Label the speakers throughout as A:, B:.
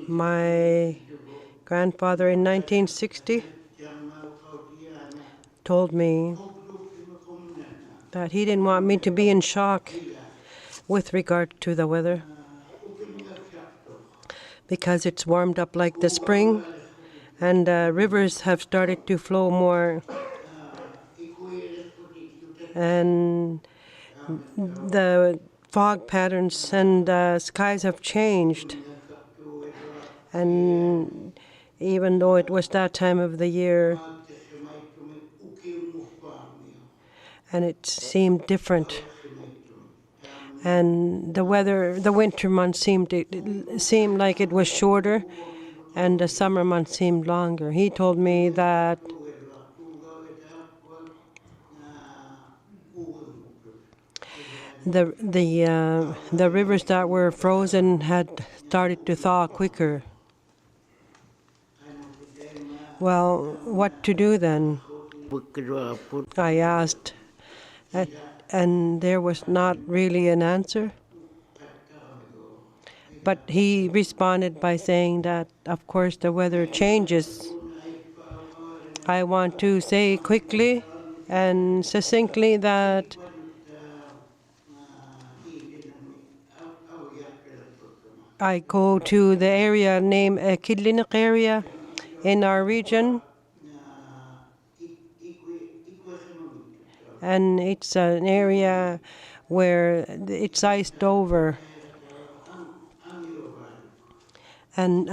A: My grandfather in 1960 told me that he didn't want me to be in shock with regard to the weather because it's warmed up like the spring and rivers have started to flow more and the fog patterns and skies have changed. And even though it was that time of the year, and it seemed different. And the weather, the winter months seemed like it was shorter, and the summer months seemed longer. He told me that the rivers that were frozen had started to thaw quicker. Well, what to do then? I asked, and there was not really an answer. But he responded by saying that, of course, the weather changes. I want to say quickly and succinctly that I go to the area named Qaqqaliaq area in our region, and it's an area where it's iced over. And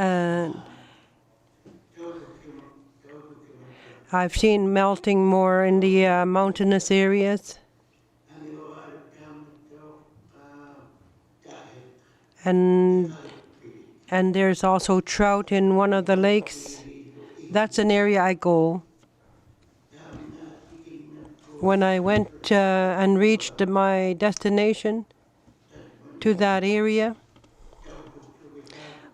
A: I've seen melting more in the mountainous areas. And there's also trout in one of the lakes. That's an area I go. When I went and reached my destination to that area,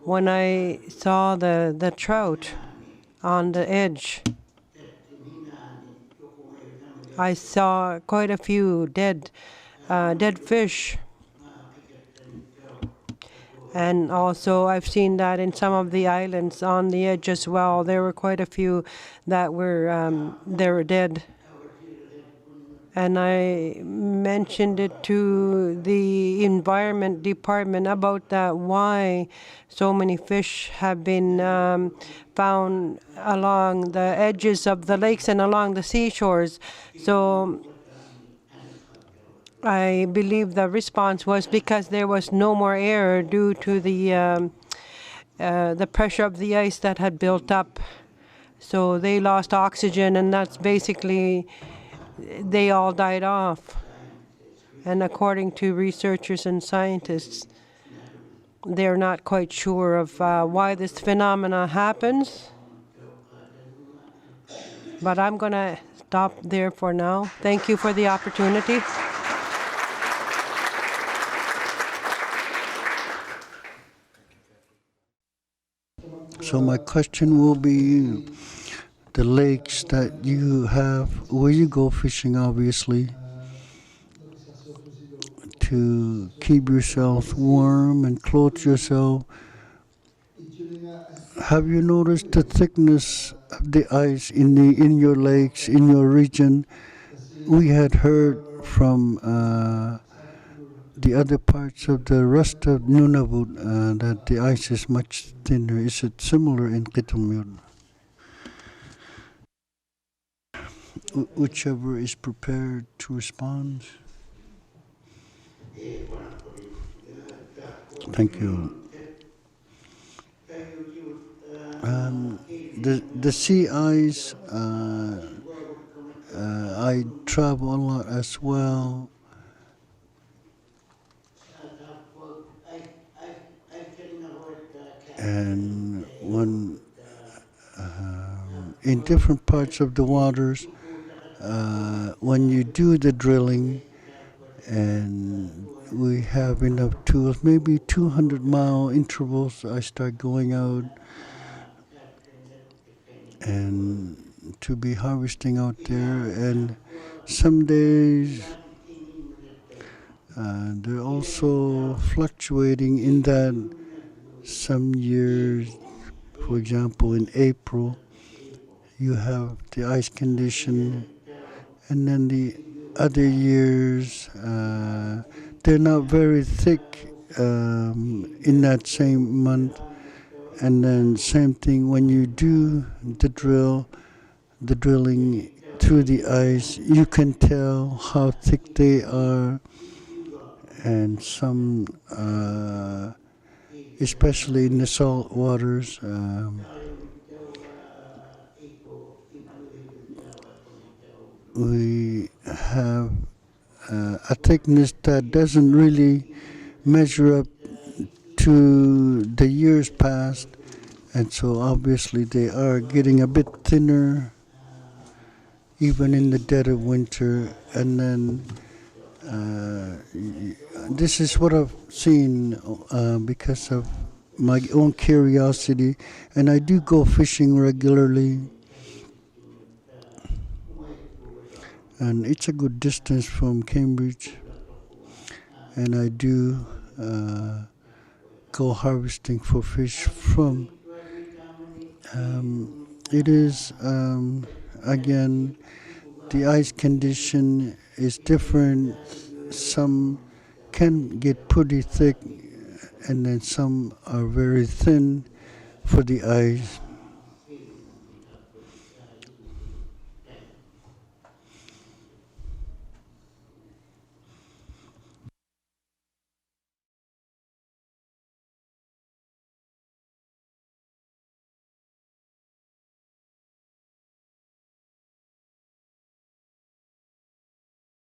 A: when I saw the trout on the edge, I saw quite a few dead fish. And also I've seen that in some of the islands on the edge as well. There were quite a few that were dead. And I mentioned it to the Environment Department about that, why so many fish have been found along the edges of the lakes and along the seashores. So I believe the response was because there was no more air due to the pressure of the ice that had built up. So they lost oxygen, and that's basically, they all died off. And according to researchers and scientists, they're not quite sure of why this phenomena happens. But I'm going to stop there for now. Thank you for the opportunity.
B: So my question will be, the lakes that you have, where you go fishing, obviously, to keep yourself warm and clothe yourself, have you noticed the thickness of the ice in your lakes, in your region? We had heard from the other parts of the rest of Nunavut that the ice is much thinner. Is it similar in Kitikmeot? Whichever is prepared to respond. Thank you. The sea ice, I travel a lot as well. And when in different parts of the waters, when you do the drilling, and we have enough tools, maybe 200-mile intervals, I start going out and to be harvesting out there. And some days They're also fluctuating in that some years, for example, in April, you have the ice condition, and then the other years, they're not very thick in that same month. And then same thing when you do the drilling through the ice, you can tell how thick they are, and some, especially in the salt waters. We have a thickness that doesn't really measure up to the years past, and so obviously they are getting a bit thinner even in the dead of winter. And then this is what I've seen because of my own curiosity, and I do go fishing regularly, and it's a good distance from Cambridge, and I do go harvesting for fish from. It is again, the ice condition is different. Some can get pretty thick, and then some are very thin for the ice.